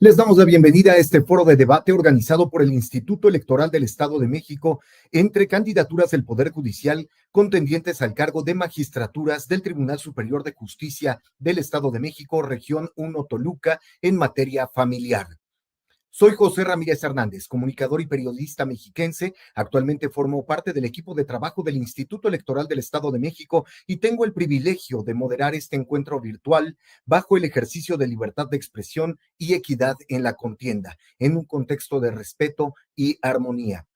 Les damos la bienvenida a este foro de debate organizado por el Instituto Electoral del Estado de México entre candidaturas del Poder Judicial contendientes al cargo de magistraturas del Tribunal Superior de Justicia del Estado de México, Región 1 Toluca, en materia familiar. Soy José Ramírez Hernández, comunicador y periodista mexiquense. Actualmente formo parte del equipo de trabajo del Instituto Electoral del Estado de México y tengo el privilegio de moderar este encuentro virtual bajo el ejercicio de libertad de expresión y equidad en la contienda, en un contexto de respeto y armonía.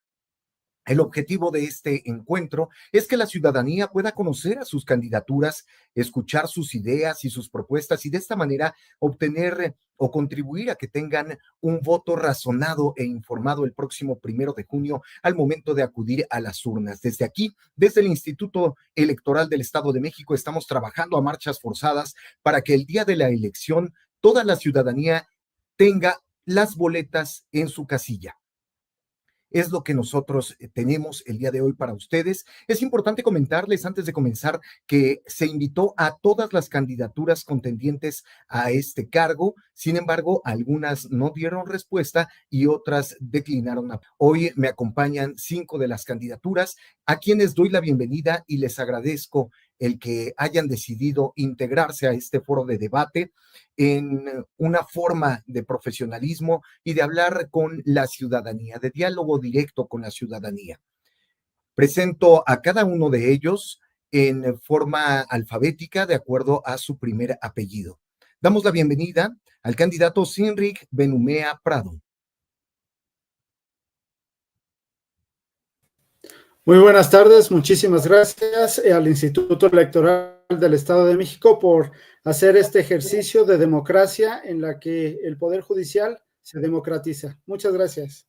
El objetivo de este encuentro es que la ciudadanía pueda conocer a sus candidaturas, escuchar sus ideas y sus propuestas y de esta manera obtener o contribuir a que tengan un voto razonado e informado el próximo 1 de junio al momento de acudir a las urnas. Desde aquí, desde el Instituto Electoral del Estado de México, estamos trabajando a marchas forzadas para que el día de la elección toda la ciudadanía tenga las boletas en su casilla. Es lo que nosotros tenemos el día de hoy para ustedes. Es importante comentarles antes de comenzar que se invitó a todas las candidaturas contendientes a este cargo. Sin embargo, algunas no dieron respuesta y otras declinaron. Hoy me acompañan 5 de las candidaturas a quienes doy la bienvenida y les agradezco el que hayan decidido integrarse a este foro de debate en una forma de profesionalismo y de hablar con la ciudadanía, de diálogo directo con la ciudadanía. Presento a cada uno de ellos en forma alfabética de acuerdo a su primer apellido. Damos la bienvenida al candidato Sinrik Benumea Prado. Muy buenas tardes, muchísimas gracias al Instituto Electoral del Estado de México por hacer este ejercicio de democracia en la que el Poder Judicial se democratiza. Muchas gracias.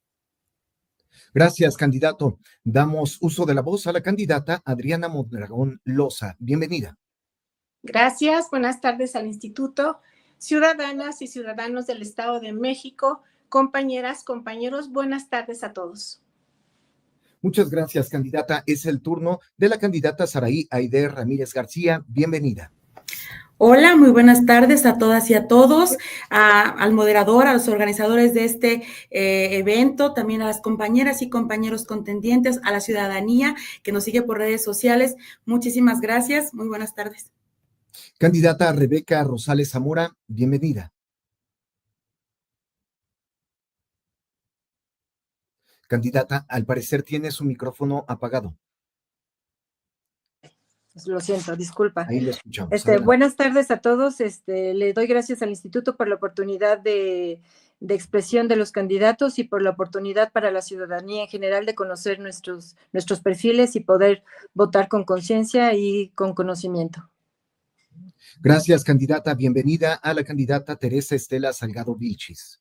Gracias, candidato. Damos uso de la voz a la candidata Adriana Mondragón Loza. Bienvenida. Gracias, buenas tardes al Instituto, ciudadanas y ciudadanos del Estado de México, compañeras, compañeros, buenas tardes a todos. Muchas gracias, candidata. Es el turno de la candidata Saraí Aide Ramírez García. Bienvenida. Hola, muy buenas tardes a todas y a todos, al moderador, a los organizadores de este evento, también a las compañeras y compañeros contendientes, a la ciudadanía que nos sigue por redes sociales. Muchísimas gracias, muy buenas tardes. Candidata Rebeca Rosales Zamora, bienvenida. Candidata, al parecer tiene su micrófono apagado. Lo siento, disculpa. Ahí le escuchamos. Buenas tardes a todos. Le doy gracias al Instituto por la oportunidad de expresión de los candidatos y por la oportunidad para la ciudadanía en general de conocer nuestros perfiles y poder votar con conciencia y con conocimiento. Gracias, candidata. Bienvenida a la candidata Teresa Estela Salgado Vilchis.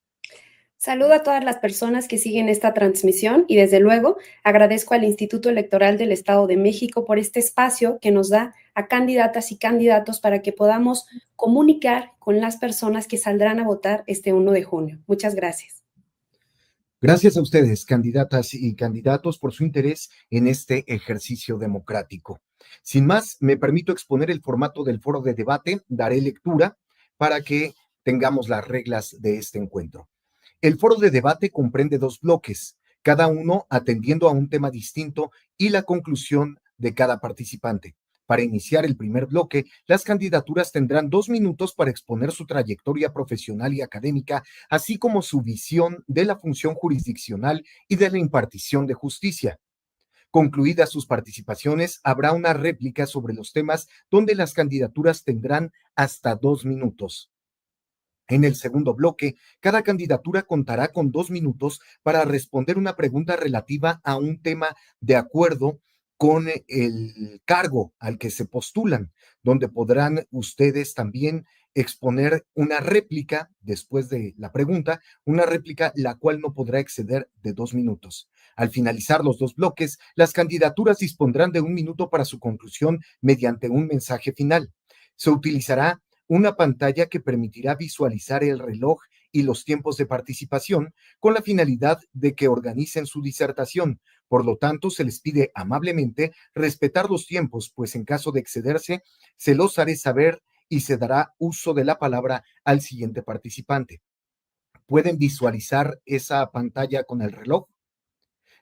Saludo a todas las personas que siguen esta transmisión y desde luego agradezco al Instituto Electoral del Estado de México por este espacio que nos da a candidatas y candidatos para que podamos comunicar con las personas que saldrán a votar este 1 de junio. Muchas gracias. Gracias a ustedes, candidatas y candidatos, por su interés en este ejercicio democrático. Sin más, me permito exponer el formato del foro de debate, daré lectura para que tengamos las reglas de este encuentro. El foro de debate comprende 2 bloques, cada uno atendiendo a un tema distinto y la conclusión de cada participante. Para iniciar el primer bloque, las candidaturas tendrán 2 minutos para exponer su trayectoria profesional y académica, así como su visión de la función jurisdiccional y de la impartición de justicia. Concluidas sus participaciones, habrá una réplica sobre los temas donde las candidaturas tendrán hasta 2 minutos. En el segundo bloque, cada candidatura contará con 2 minutos para responder una pregunta relativa a un tema de acuerdo con el cargo al que se postulan, donde podrán ustedes también exponer una réplica después de la pregunta, una réplica la cual no podrá exceder de 2 minutos. Al finalizar los 2 bloques, las candidaturas dispondrán de 1 minuto para su conclusión mediante un mensaje final. Se utilizará una pantalla que permitirá visualizar el reloj y los tiempos de participación con la finalidad de que organicen su disertación. Por lo tanto, se les pide amablemente respetar los tiempos, pues en caso de excederse, se los haré saber y se dará uso de la palabra al siguiente participante. ¿Pueden visualizar esa pantalla con el reloj?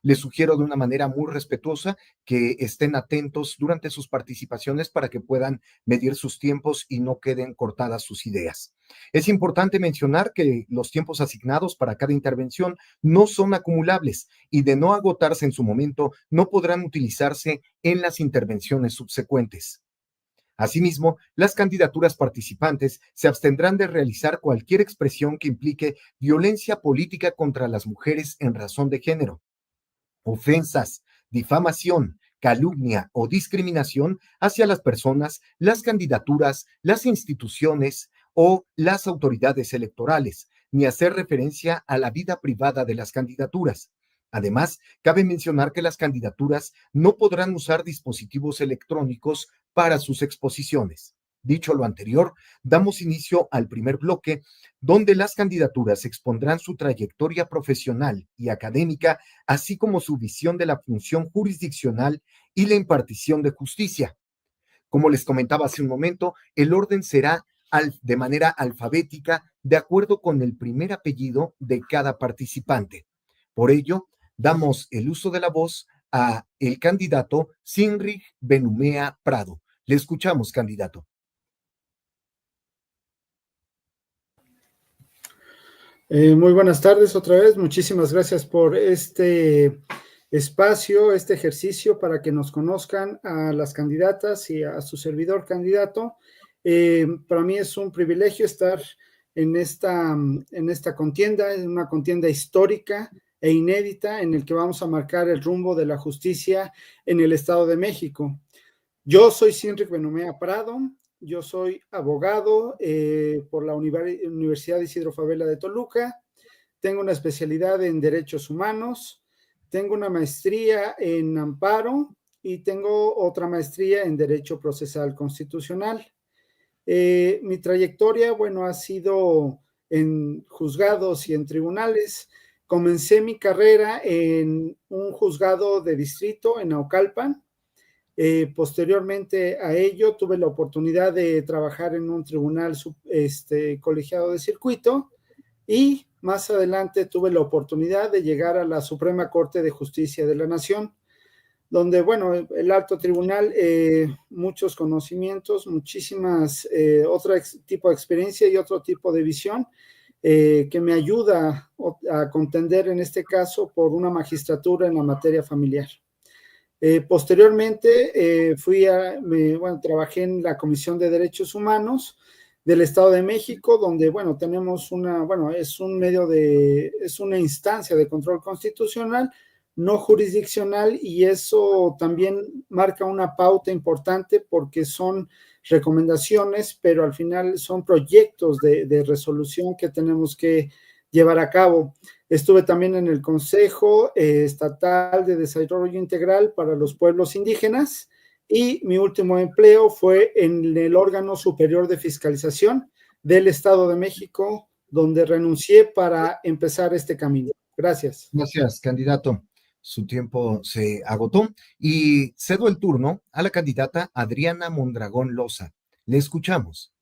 Les sugiero de una manera muy respetuosa que estén atentos durante sus participaciones para que puedan medir sus tiempos y no queden cortadas sus ideas. Es importante mencionar que los tiempos asignados para cada intervención no son acumulables y de no agotarse en su momento no podrán utilizarse en las intervenciones subsecuentes. Asimismo, las candidaturas participantes se abstendrán de realizar cualquier expresión que implique violencia política contra las mujeres en razón de género, ofensas, difamación, calumnia o discriminación hacia las personas, las candidaturas, las instituciones o las autoridades electorales, ni hacer referencia a la vida privada de las candidaturas. Además, cabe mencionar que las candidaturas no podrán usar dispositivos electrónicos para sus exposiciones. Dicho lo anterior, damos inicio al primer bloque, donde las candidaturas expondrán su trayectoria profesional y académica, así como su visión de la función jurisdiccional y la impartición de justicia. Como les comentaba hace un momento, el orden será de manera alfabética de acuerdo con el primer apellido de cada participante. Por ello, damos el uso de la voz a el candidato Sinrig Benumea Prado. Le escuchamos, candidato. Muy buenas tardes otra vez. Muchísimas gracias por este espacio, este ejercicio para que nos conozcan a las candidatas y a su servidor candidato. Para mí es un privilegio estar en esta contienda, en una contienda histórica e inédita en el que vamos a marcar el rumbo de la justicia en el Estado de México. Yo soy Sinrig Benumea Prado, yo soy abogado por la Universidad Isidro Fabela de Toluca, tengo una especialidad en Derechos Humanos, tengo una maestría en Amparo y tengo otra maestría en Derecho Procesal Constitucional. Mi trayectoria, bueno, ha sido en juzgados y en tribunales. Comencé mi carrera en un juzgado de distrito en Naucalpan. Posteriormente a ello tuve la oportunidad de trabajar en un tribunal colegiado de circuito y más adelante tuve la oportunidad de llegar a la Suprema Corte de Justicia de la Nación, donde, bueno, el alto tribunal, muchos conocimientos, muchísimas, otro tipo de experiencia y otro tipo de visión que me ayuda a contender en este caso por una magistratura en la materia familiar. Posteriormente trabajé en la Comisión de Derechos Humanos del Estado de México, donde, bueno, tenemos es una instancia de control constitucional, no jurisdiccional, y eso también marca una pauta importante porque son recomendaciones, pero al final son proyectos de resolución que tenemos que llevar a cabo. Estuve también en el Consejo Estatal de Desarrollo Integral para los Pueblos Indígenas y mi último empleo fue en el órgano superior de fiscalización del Estado de México, donde renuncié para empezar este camino. Gracias. Gracias, candidato. Su tiempo se agotó y cedo el turno a la candidata Adriana Mondragón Loza. Le escuchamos.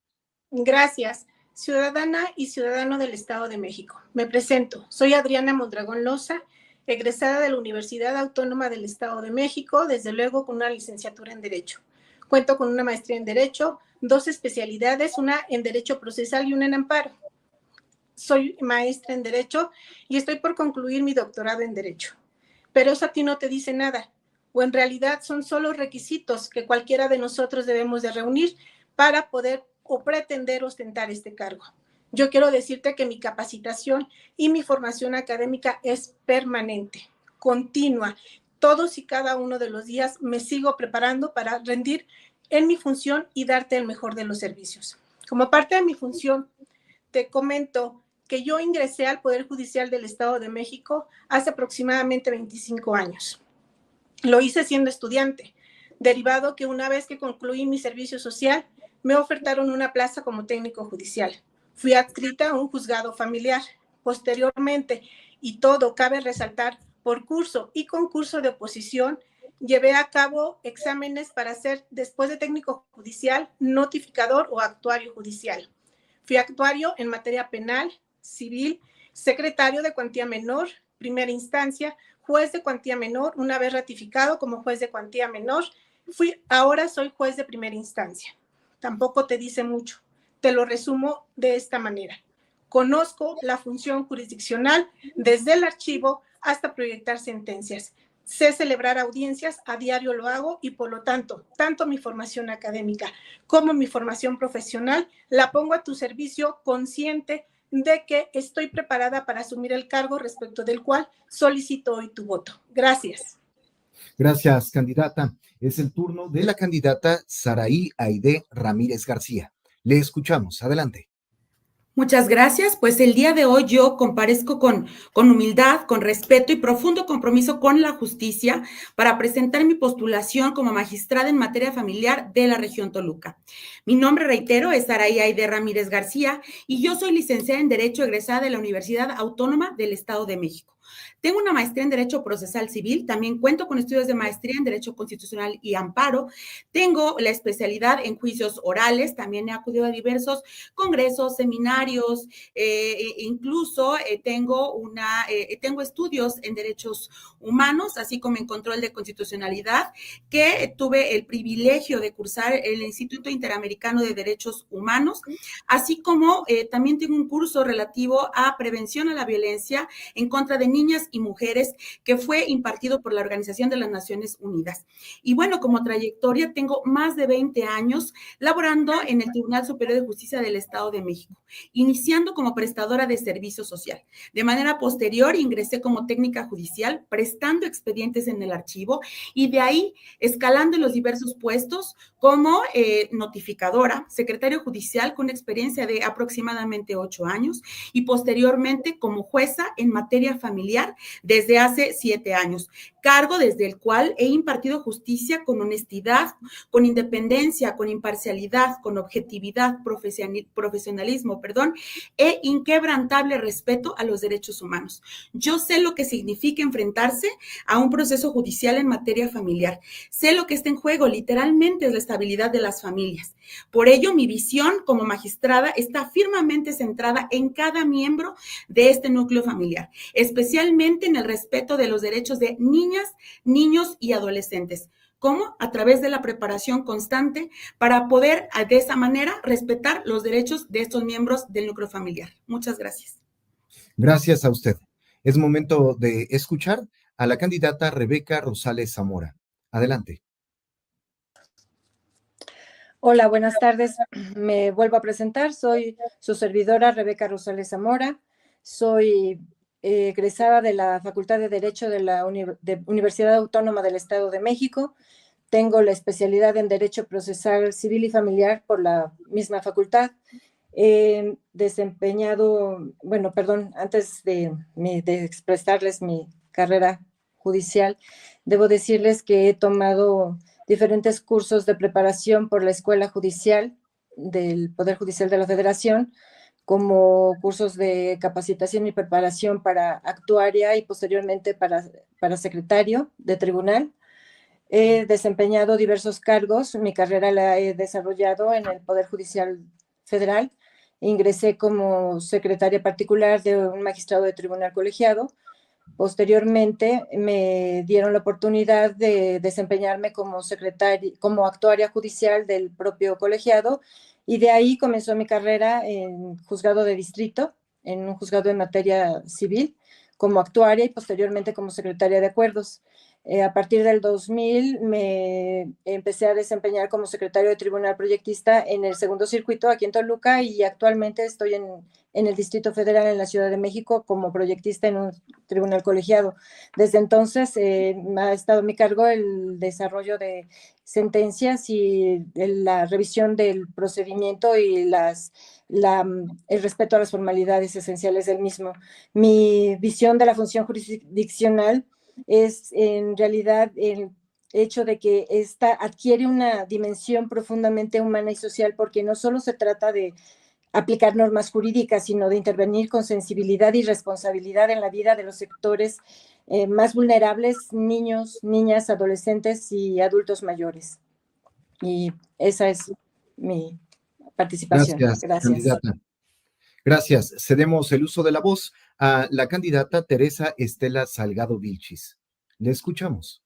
Gracias. Ciudadana y ciudadano del Estado de México. Me presento. Soy Adriana Mondragón Loza, egresada de la Universidad Autónoma del Estado de México, desde luego con una licenciatura en Derecho. Cuento con una maestría en Derecho, 2 especialidades, una en Derecho Procesal y una en Amparo. Soy maestra en Derecho y estoy por concluir mi doctorado en Derecho. Pero eso a ti no te dice nada, o en realidad son solo requisitos que cualquiera de nosotros debemos de reunir para poder o pretender ostentar este cargo. Yo quiero decirte que mi capacitación y mi formación académica es permanente, continua. Todos y cada uno de los días me sigo preparando para rendir en mi función y darte el mejor de los servicios. Como parte de mi función, te comento que yo ingresé al Poder Judicial del Estado de México hace aproximadamente 25 años. Lo hice siendo estudiante, derivado que una vez que concluí mi servicio social, me ofertaron una plaza como técnico judicial. Fui adscrita a un juzgado familiar. Posteriormente, y todo cabe resaltar, por curso y concurso de oposición, llevé a cabo exámenes para ser, después de técnico judicial, notificador o actuario judicial. Fui actuario en materia penal, civil secretario de cuantía menor, primera instancia, juez de cuantía menor, una vez ratificado como juez de cuantía menor, ahora soy juez de primera instancia. Tampoco te dice mucho. Te lo resumo de esta manera. Conozco la función jurisdiccional desde el archivo hasta proyectar sentencias. Sé celebrar audiencias, a diario lo hago y por lo tanto, tanto mi formación académica como mi formación profesional la pongo a tu servicio, consciente de que estoy preparada para asumir el cargo respecto del cual solicito hoy tu voto. Gracias. Gracias, candidata. Es el turno de la candidata Saraí Aide Ramírez García. Le escuchamos. Adelante. Muchas gracias. Pues el día de hoy yo comparezco con humildad, con respeto y profundo compromiso con la justicia para presentar mi postulación como magistrada en materia familiar de la región Toluca. Mi nombre, reitero, es Saraí Aide Ramírez García y yo soy licenciada en Derecho egresada de la Universidad Autónoma del Estado de México. Tengo una maestría en Derecho Procesal Civil, también cuento con estudios de maestría en Derecho Constitucional y Amparo. Tengo la especialidad en juicios orales, también he acudido a diversos congresos, seminarios, incluso tengo estudios en derechos humanos, así como en control de constitucionalidad, que tuve el privilegio de cursar el Instituto Interamericano de Derechos Humanos, así como también tengo un curso relativo a prevención a la violencia en contra de niñas y mujeres que fue impartido por la Organización de las Naciones Unidas. Y bueno, como trayectoria tengo más de 20 años laborando en el Tribunal Superior de Justicia del Estado de México, iniciando como prestadora de servicio social. De manera posterior ingresé como técnica judicial, prestando expedientes en el archivo y de ahí escalando en los diversos puestos como notificadora, secretario judicial con experiencia de aproximadamente 8 años y posteriormente como jueza en materia familiar desde hace 7 años, cargo desde el cual he impartido justicia con honestidad, con independencia, con imparcialidad, con objetividad, profesionalismo, e inquebrantable respeto a los derechos humanos. Yo sé lo que significa enfrentarse a un proceso judicial en materia familiar. Sé lo que está en juego, literalmente, es la estabilidad de las familias. Por ello, mi visión como magistrada está firmemente centrada en cada miembro de este núcleo familiar, especialmente en el respeto de los derechos de niñas, niños y adolescentes. ¿Cómo? A través de la preparación constante para poder, de esa manera, respetar los derechos de estos miembros del núcleo familiar. Muchas gracias. Gracias a usted. Es momento de escuchar a la candidata Rebeca Rosales Zamora. Adelante. Hola, buenas tardes. Me vuelvo a presentar. Soy su servidora, Rebeca Rosales Zamora. Soy egresada de la Facultad de Derecho de la Universidad Autónoma del Estado de México. Tengo la especialidad en Derecho Procesal Civil y Familiar por la misma facultad. He desempeñado, antes de expresarles mi carrera judicial, debo decirles que he tomado diferentes cursos de preparación por la Escuela Judicial del Poder Judicial de la Federación, como cursos de capacitación y preparación para actuaria y posteriormente para secretario de tribunal. He desempeñado diversos cargos. Mi carrera la he desarrollado en el Poder Judicial Federal. Ingresé como secretaria particular de un magistrado de tribunal colegiado. Posteriormente me dieron la oportunidad de desempeñarme como actuaria judicial del propio colegiado, y de ahí comenzó mi carrera en juzgado de distrito, en un juzgado en materia civil, como actuaria y posteriormente como secretaria de acuerdos. A partir del 2000 me empecé a desempeñar como secretario de tribunal proyectista en el segundo circuito aquí en Toluca, y actualmente estoy en el Distrito Federal en la Ciudad de México como proyectista en un tribunal colegiado. Desde entonces ha estado a mi cargo el desarrollo de sentencias y la revisión del procedimiento y el respeto a las formalidades esenciales del mismo. Mi visión de la función jurisdiccional es en realidad el hecho de que esta adquiere una dimensión profundamente humana y social, porque no solo se trata de aplicar normas jurídicas, sino de intervenir con sensibilidad y responsabilidad en la vida de los sectores más vulnerables, niños, niñas, adolescentes y adultos mayores. Y esa es mi participación. Gracias, candidata. Gracias. Cedemos el uso de la voz a la candidata Teresa Estela Salgado Vilchis. Le escuchamos.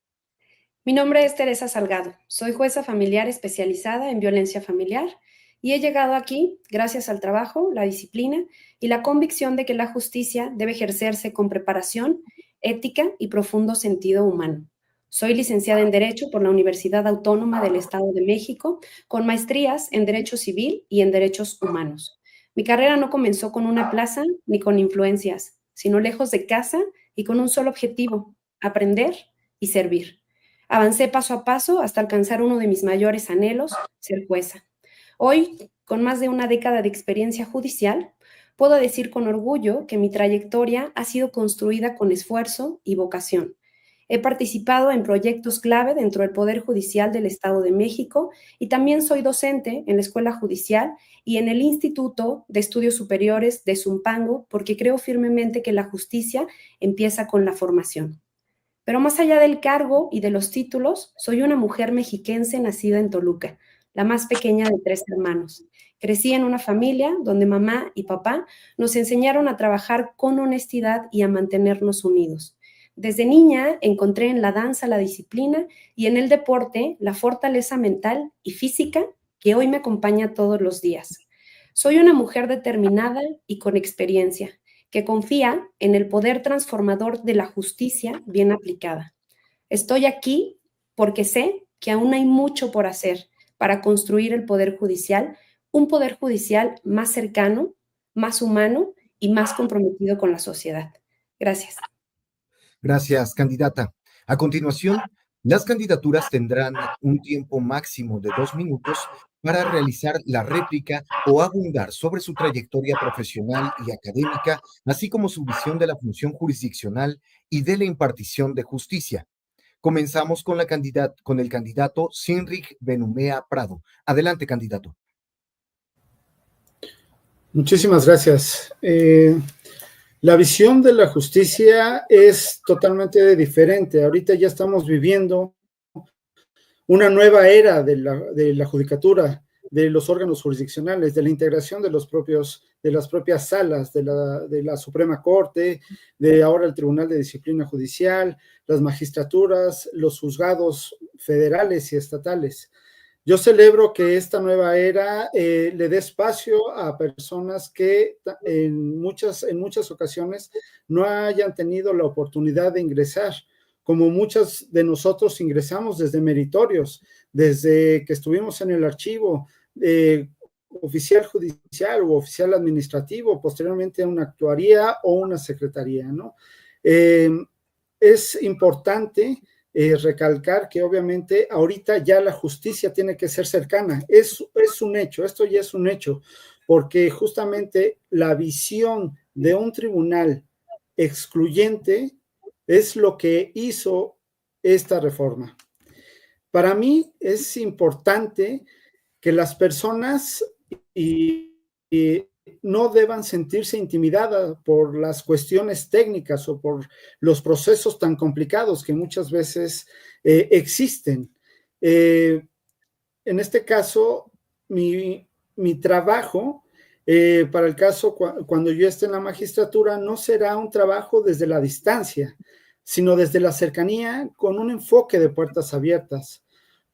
Mi nombre es Teresa Salgado, soy jueza familiar especializada en violencia familiar y he llegado aquí gracias al trabajo, la disciplina y la convicción de que la justicia debe ejercerse con preparación, ética y profundo sentido humano. Soy licenciada en Derecho por la Universidad Autónoma del Estado de México, con maestrías en Derecho Civil y en Derechos Humanos. Mi carrera no comenzó con una plaza ni con influencias, sino lejos de casa y con un solo objetivo: aprender y servir. Avancé paso a paso hasta alcanzar uno de mis mayores anhelos, ser jueza. Hoy, con más de una década de experiencia judicial, puedo decir con orgullo que mi trayectoria ha sido construida con esfuerzo y vocación. He participado en proyectos clave dentro del Poder Judicial del Estado de México y también soy docente en la Escuela Judicial y en el Instituto de Estudios Superiores de Zumpango, porque creo firmemente que la justicia empieza con la formación. Pero más allá del cargo y de los títulos, soy una mujer mexiquense nacida en Toluca, la más pequeña de 3 hermanos. Crecí en una familia donde mamá y papá nos enseñaron a trabajar con honestidad y a mantenernos unidos. Desde niña encontré en la danza la disciplina y en el deporte la fortaleza mental y física que hoy me acompaña todos los días. Soy una mujer determinada y con experiencia, que confía en el poder transformador de la justicia bien aplicada. Estoy aquí porque sé que aún hay mucho por hacer para construir el Poder Judicial, un Poder Judicial más cercano, más humano y más comprometido con la sociedad. Gracias. Gracias, candidata. A continuación, las candidaturas tendrán un tiempo máximo de 2 minutos para realizar la réplica o abundar sobre su trayectoria profesional y académica, así como su visión de la función jurisdiccional y de la impartición de justicia. Comenzamos con el candidato Sinrig Benumea Prado. Adelante, candidato. Muchísimas gracias. La visión de la justicia es totalmente diferente. Ahorita ya estamos viviendo una nueva era de la judicatura, de los órganos jurisdiccionales, de la integración de las propias salas de la Suprema Corte, de ahora el Tribunal de Disciplina Judicial, las magistraturas, los juzgados federales y estatales. Yo celebro que esta nueva era le dé espacio a personas que en muchas ocasiones no hayan tenido la oportunidad de ingresar, como muchos de nosotros ingresamos desde meritorios, desde que estuvimos en el archivo, oficial judicial o oficial administrativo, posteriormente a una actuaría o una secretaría, ¿no? Es importante recalcar que obviamente ahorita ya la justicia tiene que ser cercana. Es un hecho, esto ya es un hecho, porque justamente la visión de un tribunal excluyente es lo que hizo esta reforma. Para mí es importante que las personas no deban sentirse intimidadas por las cuestiones técnicas o por los procesos tan complicados que muchas veces existen. En este caso, mi trabajo, para el caso cuando yo esté en la magistratura, no será un trabajo desde la distancia, sino desde la cercanía, con un enfoque de puertas abiertas,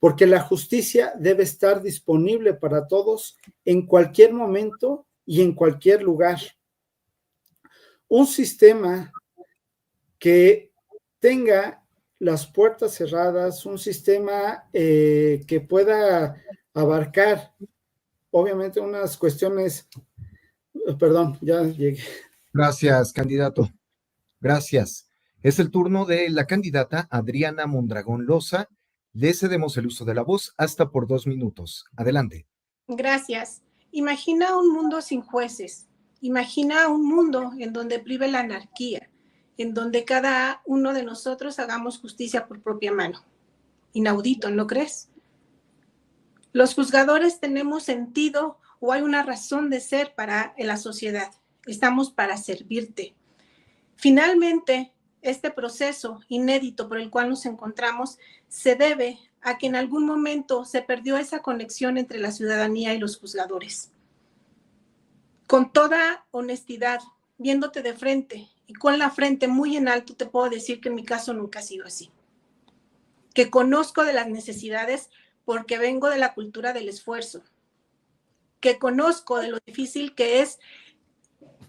porque la justicia debe estar disponible para todos en cualquier momento y en cualquier lugar. Un sistema que tenga las puertas cerradas, un sistema que pueda abarcar, obviamente, unas cuestiones. Perdón, ya llegué. Gracias, candidato. Gracias. Es el turno de la candidata Adriana Mondragón Loza. Le cedemos el uso de la voz hasta por 2 minutos. Adelante. Gracias. Imagina un mundo sin jueces. Imagina un mundo en donde prive la anarquía, en donde cada uno de nosotros hagamos justicia por propia mano. Inaudito, ¿no crees? Los juzgadores tenemos sentido o hay una razón de ser para la sociedad. Estamos para servirte. Finalmente, este proceso inédito por el cual nos encontramos se debe a que en algún momento se perdió esa conexión entre la ciudadanía y los juzgadores. Con toda honestidad, viéndote de frente y con la frente muy en alto te puedo decir que en mi caso nunca ha sido así. Que conozco de las necesidades porque vengo de la cultura del esfuerzo. Que conozco de lo difícil que es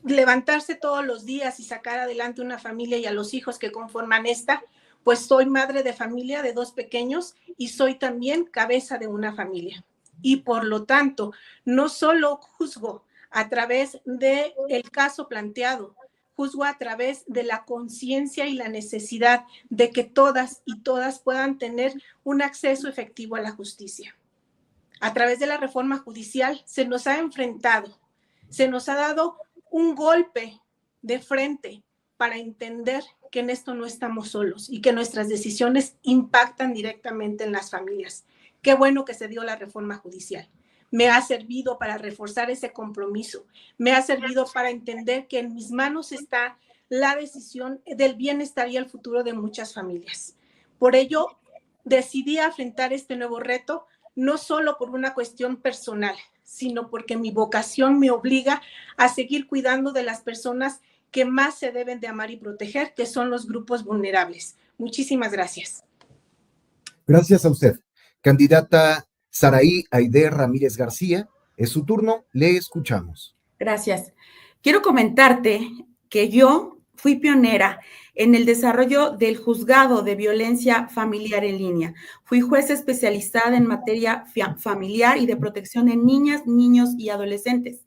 levantarse todos los días y sacar adelante una familia y a los hijos que conforman esta, pues soy madre de familia de 2 pequeños y soy también cabeza de una familia. Y por lo tanto, no solo juzgo a través del caso planteado, juzgo a través de la conciencia y la necesidad de que todas y todas puedan tener un acceso efectivo a la justicia. A través de la reforma judicial se nos ha enfrentado, se nos ha dado un golpe de frente para entender que en esto no estamos solos y que nuestras decisiones impactan directamente en las familias. Qué bueno que se dio la reforma judicial. Me ha servido para reforzar ese compromiso. Me ha servido para entender que en mis manos está la decisión del bienestar y el futuro de muchas familias. Por ello, decidí afrontar este nuevo reto, no solo por una cuestión personal, sino porque mi vocación me obliga a seguir cuidando de las personas que más se deben de amar y proteger, que son los grupos vulnerables. Muchísimas gracias. Gracias a usted. Candidata Saraí Aide Ramírez García, es su turno, le escuchamos. Gracias. Quiero comentarte que yo fui pionera en el desarrollo del juzgado de violencia familiar en línea. Fui juez especializada en materia familiar y de protección de niñas, niños y adolescentes,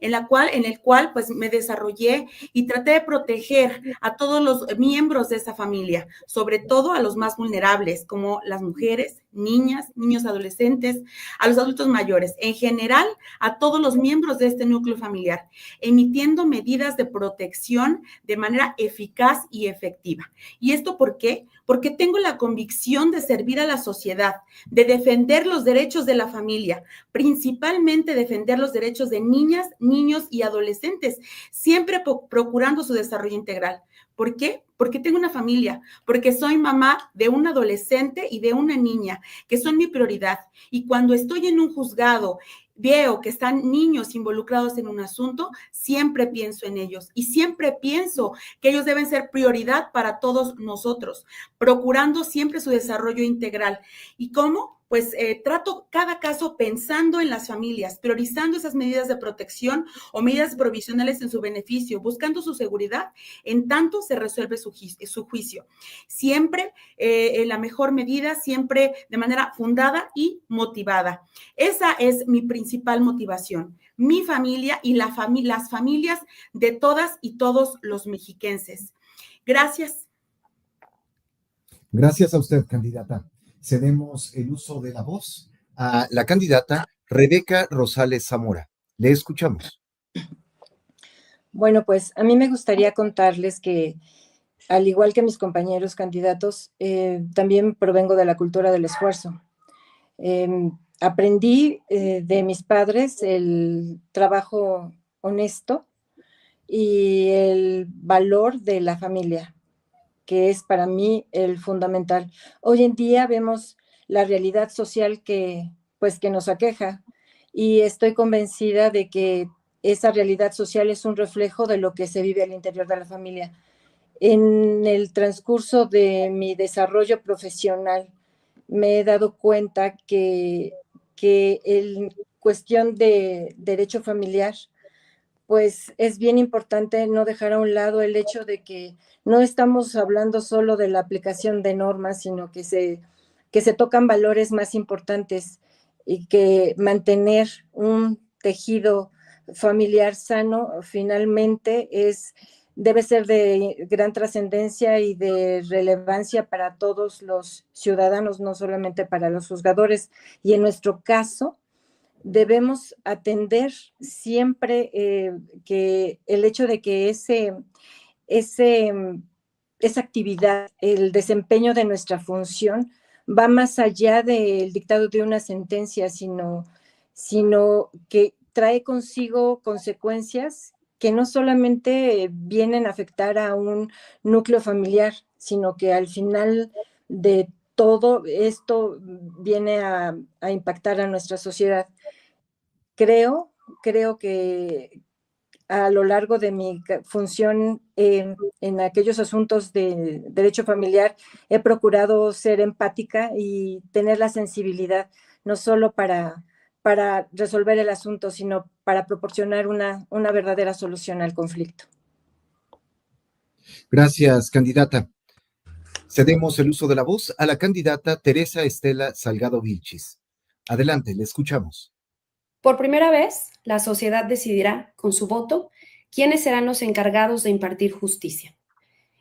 en el cual pues me desarrollé y traté de proteger a todos los miembros de esa familia, sobre todo a los más vulnerables, como las mujeres, niñas, niños adolescentes, a los adultos mayores, en general a todos los miembros de este núcleo familiar, emitiendo medidas de protección de manera eficaz y efectiva. ¿Y esto por qué? Porque tengo la convicción de servir a la sociedad, de defender los derechos de la familia, principalmente defender los derechos de niñas, niños y adolescentes, siempre procurando su desarrollo integral. ¿Por qué? Porque tengo una familia, porque soy mamá de un adolescente y de una niña, que son mi prioridad. Y cuando estoy en un juzgado, veo que están niños involucrados en un asunto, siempre pienso en ellos y siempre pienso que ellos deben ser prioridad para todos nosotros, procurando siempre su desarrollo integral. ¿Y cómo? Pues trato cada caso pensando en las familias, priorizando esas medidas de protección o medidas provisionales en su beneficio, buscando su seguridad, en tanto se resuelve su juicio. Siempre en la mejor medida, siempre de manera fundada y motivada. Esa es mi principal motivación, mi familia y las familias de todas y todos los mexiquenses. Gracias. Gracias a usted, candidata. Cedemos el uso de la voz a la candidata Rebeca Rosales Zamora. Le escuchamos. Bueno, pues a mí me gustaría contarles que, al igual que mis compañeros candidatos, también provengo de la cultura del esfuerzo. Aprendí de mis padres el trabajo honesto y el valor de la familia, que es para mí el fundamental. Hoy en día vemos la realidad social que nos aqueja y estoy convencida de que esa realidad social es un reflejo de lo que se vive al interior de la familia. En el transcurso de mi desarrollo profesional me he dado cuenta que en cuestión de derecho familiar, pues es bien importante no dejar a un lado el hecho de que no estamos hablando solo de la aplicación de normas, sino que se tocan valores más importantes y que mantener un tejido familiar sano finalmente debe ser de gran trascendencia y de relevancia para todos los ciudadanos, no solamente para los juzgadores. Y en nuestro caso, debemos atender siempre que el hecho de que esa actividad, el desempeño de nuestra función, va más allá del dictado de una sentencia, sino que trae consigo consecuencias que no solamente vienen a afectar a un núcleo familiar, sino que al final de todo esto viene a impactar a nuestra sociedad. Creo que a lo largo de mi función en aquellos asuntos de derecho familiar, he procurado ser empática y tener la sensibilidad, no solo para resolver el asunto, sino para proporcionar una verdadera solución al conflicto. Gracias, candidata. Cedemos el uso de la voz a la candidata Teresa Estela Salgado Vilchis. Adelante, le escuchamos. Por primera vez, la sociedad decidirá, con su voto, quiénes serán los encargados de impartir justicia.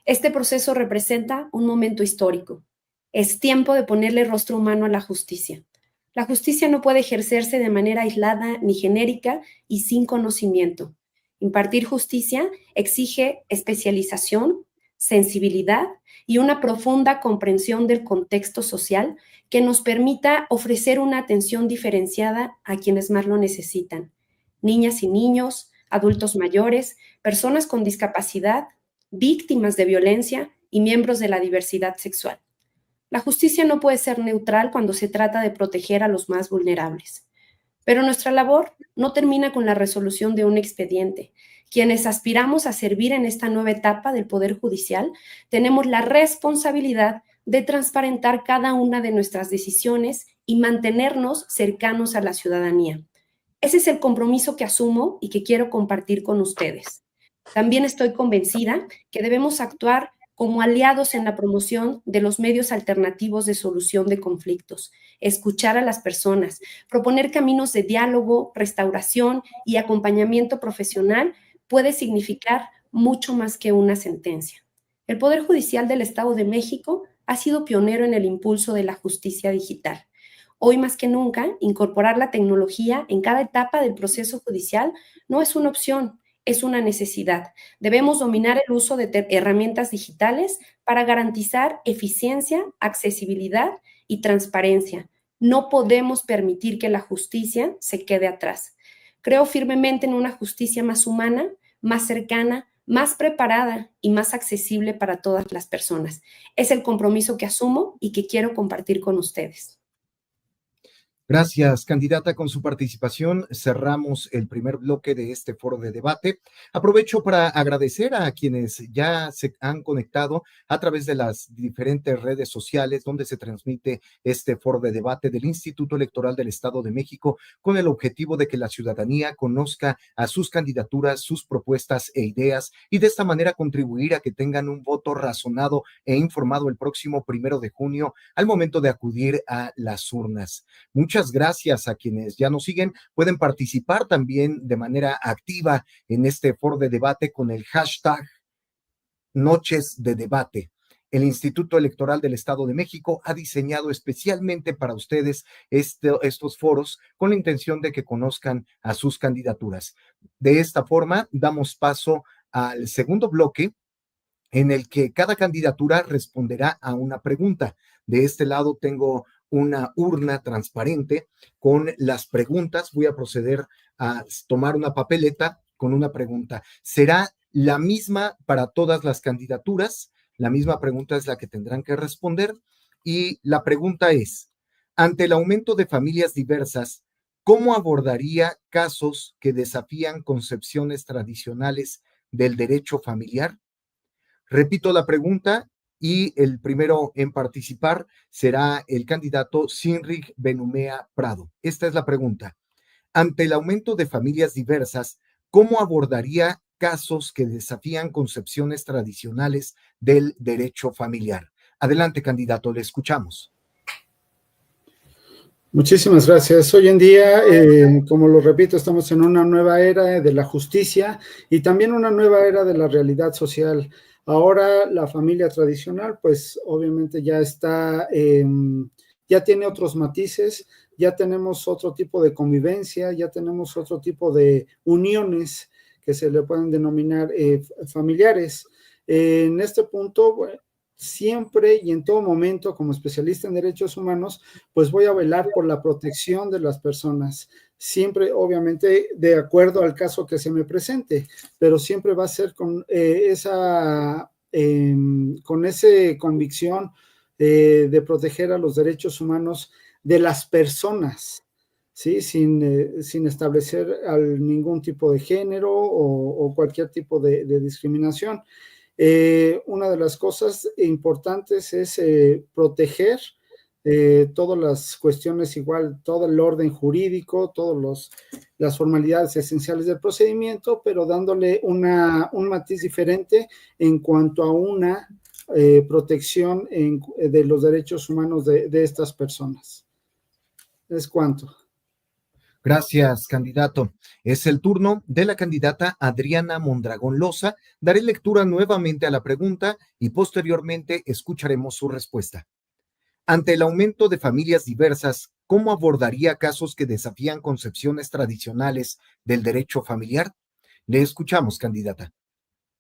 Este proceso representa un momento histórico. Es tiempo de ponerle rostro humano a la justicia. La justicia no puede ejercerse de manera aislada ni genérica y sin conocimiento. Impartir justicia exige especialización, sensibilidad y una profunda comprensión del contexto social que nos permita ofrecer una atención diferenciada a quienes más lo necesitan. Niñas y niños, adultos mayores, personas con discapacidad, víctimas de violencia y miembros de la diversidad sexual. La justicia no puede ser neutral cuando se trata de proteger a los más vulnerables. Pero nuestra labor no termina con la resolución de un expediente. Quienes aspiramos a servir en esta nueva etapa del Poder Judicial, tenemos la responsabilidad de transparentar cada una de nuestras decisiones y mantenernos cercanos a la ciudadanía. Ese es el compromiso que asumo y que quiero compartir con ustedes. También estoy convencida que debemos actuar como aliados en la promoción de los medios alternativos de solución de conflictos, escuchar a las personas, proponer caminos de diálogo, restauración y acompañamiento profesional puede significar mucho más que una sentencia. El Poder Judicial del Estado de México ha sido pionero en el impulso de la justicia digital. Hoy más que nunca, incorporar la tecnología en cada etapa del proceso judicial no es una opción, es una necesidad. Debemos dominar el uso de herramientas digitales para garantizar eficiencia, accesibilidad y transparencia. No podemos permitir que la justicia se quede atrás. Creo firmemente en una justicia más humana, más cercana, más preparada y más accesible para todas las personas. Es el compromiso que asumo y que quiero compartir con ustedes. Gracias, candidata. Con su participación cerramos el primer bloque de este foro de debate. Aprovecho para agradecer a quienes ya se han conectado a través de las diferentes redes sociales donde se transmite este foro de debate del Instituto Electoral del Estado de México con el objetivo de que la ciudadanía conozca a sus candidaturas, sus propuestas e ideas y de esta manera contribuir a que tengan un voto razonado e informado el próximo 1 de junio al momento de acudir a las urnas. Muchas gracias a quienes ya nos siguen. Pueden participar también de manera activa en este foro de debate con el hashtag Noches de Debate. El Instituto Electoral del Estado de México ha diseñado especialmente para ustedes estos foros con la intención de que conozcan a sus candidaturas. De esta forma, damos paso al segundo bloque en el que cada candidatura responderá a una pregunta. De este lado tengo una urna transparente con las preguntas. Voy a proceder a tomar una papeleta con una pregunta. ¿Será la misma para todas las candidaturas? La misma pregunta es la que tendrán que responder. Y la pregunta es, ante el aumento de familias diversas, ¿cómo abordaría casos que desafían concepciones tradicionales del derecho familiar? Repito la pregunta y el primero en participar será el candidato Sinrig Benumea Prado. Esta es la pregunta. Ante el aumento de familias diversas, ¿cómo abordaría casos que desafían concepciones tradicionales del derecho familiar? Adelante, candidato, le escuchamos. Muchísimas gracias. Hoy en día, como lo repito, estamos en una nueva era de la justicia y también una nueva era de la realidad social. Ahora la familia tradicional, pues obviamente ya está, ya tiene otros matices, ya tenemos otro tipo de convivencia, ya tenemos otro tipo de uniones que se le pueden denominar familiares. En este punto, bueno, siempre y en todo momento, como especialista en derechos humanos, pues voy a velar por la protección de las personas. Siempre, obviamente, de acuerdo al caso que se me presente, pero siempre va a ser con esa convicción de proteger a los derechos humanos de las personas. ¿sí? Sin establecer ningún tipo de género o cualquier tipo de discriminación. Una de las cosas importantes es proteger todas las cuestiones igual, todo el orden jurídico, todas las formalidades esenciales del procedimiento, pero dándole un matiz diferente en cuanto a una protección de los derechos humanos de estas personas. ¿Es cuánto? Gracias, candidato. Es el turno de la candidata Adriana Mondragón Loza. Daré lectura nuevamente a la pregunta y posteriormente escucharemos su respuesta. Ante el aumento de familias diversas, ¿cómo abordaría casos que desafían concepciones tradicionales del derecho familiar? Le escuchamos, candidata.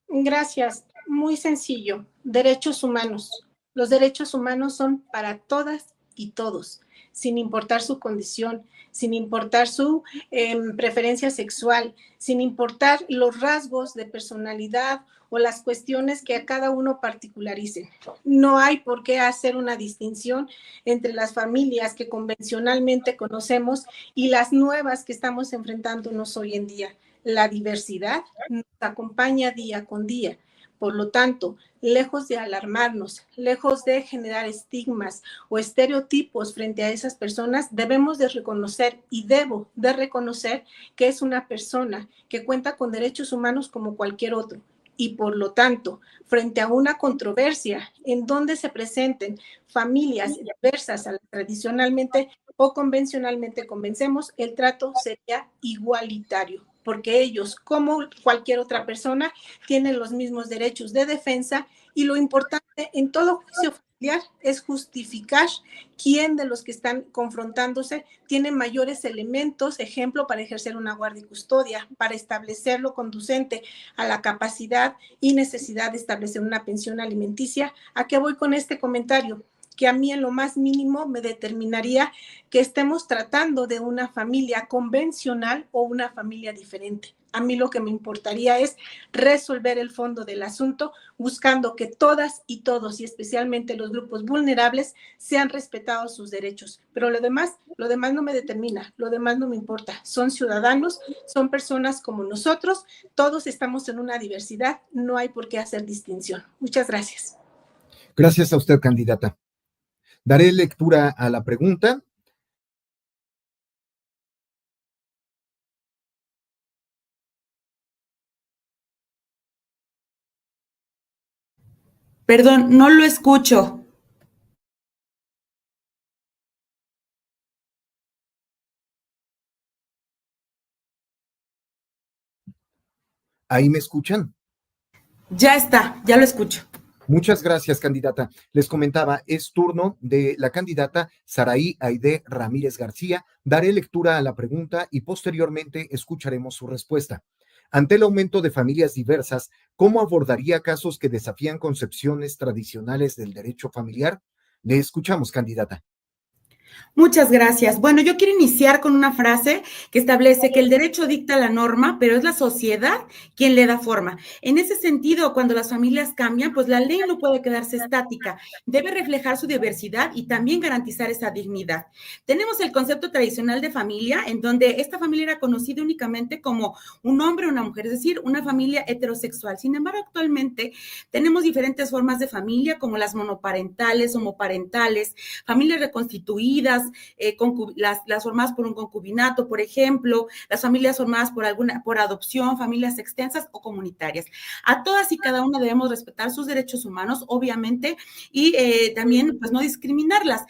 Gracias. Muy sencillo. Derechos humanos. Los derechos humanos son para todas y todos, sin importar su condición, sin importar su preferencia sexual, sin importar los rasgos de personalidad o las cuestiones que a cada uno particularicen. No hay por qué hacer una distinción entre las familias que convencionalmente conocemos y las nuevas que estamos enfrentándonos hoy en día. La diversidad nos acompaña día con día. Por lo tanto, lejos de alarmarnos, lejos de generar estigmas o estereotipos frente a esas personas, debemos de reconocer y debo de reconocer que es una persona que cuenta con derechos humanos como cualquier otro. Y por lo tanto, frente a una controversia en donde se presenten familias diversas a las tradicionalmente o convencionalmente convencemos, el trato sería igualitario, porque ellos, como cualquier otra persona, tienen los mismos derechos de defensa y lo importante en todo juicio familiar es justificar quién de los que están confrontándose tiene mayores elementos, ejemplo, para ejercer una guardia y custodia, para establecer lo conducente a la capacidad y necesidad de establecer una pensión alimenticia. ¿A qué voy con este comentario? Que a mí en lo más mínimo me determinaría que estemos tratando de una familia convencional o una familia diferente. A mí lo que me importaría es resolver el fondo del asunto, buscando que todas y todos, y especialmente los grupos vulnerables, sean respetados sus derechos. Pero lo demás no me determina, lo demás no me importa. Son ciudadanos, son personas como nosotros, todos estamos en una diversidad, no hay por qué hacer distinción. Muchas gracias. Gracias a usted, candidata. Daré lectura a la pregunta. Perdón, no lo escucho. ¿Ahí me escuchan? Ya está, ya lo escucho. Muchas gracias, candidata. Les comentaba, es turno de la candidata Saraí Aide Ramírez García. Daré lectura a la pregunta y posteriormente escucharemos su respuesta. Ante el aumento de familias diversas, ¿cómo abordaría casos que desafían concepciones tradicionales del derecho familiar? Le escuchamos, candidata. Muchas gracias. Bueno, yo quiero iniciar con una frase que establece que el derecho dicta la norma, pero es la sociedad quien le da forma. En ese sentido, cuando las familias cambian, pues la ley no puede quedarse estática, debe reflejar su diversidad y también garantizar esa dignidad. Tenemos el concepto tradicional de familia, en donde esta familia era conocida únicamente como un hombre o una mujer, es decir, una familia heterosexual. Sin embargo, actualmente tenemos diferentes formas de familia, como las monoparentales, homoparentales, familias reconstituidas, las formadas por un concubinato, por ejemplo, las familias formadas por adopción, familias extensas o comunitarias. A todas y cada una debemos respetar sus derechos humanos, obviamente, y también pues no discriminarlas.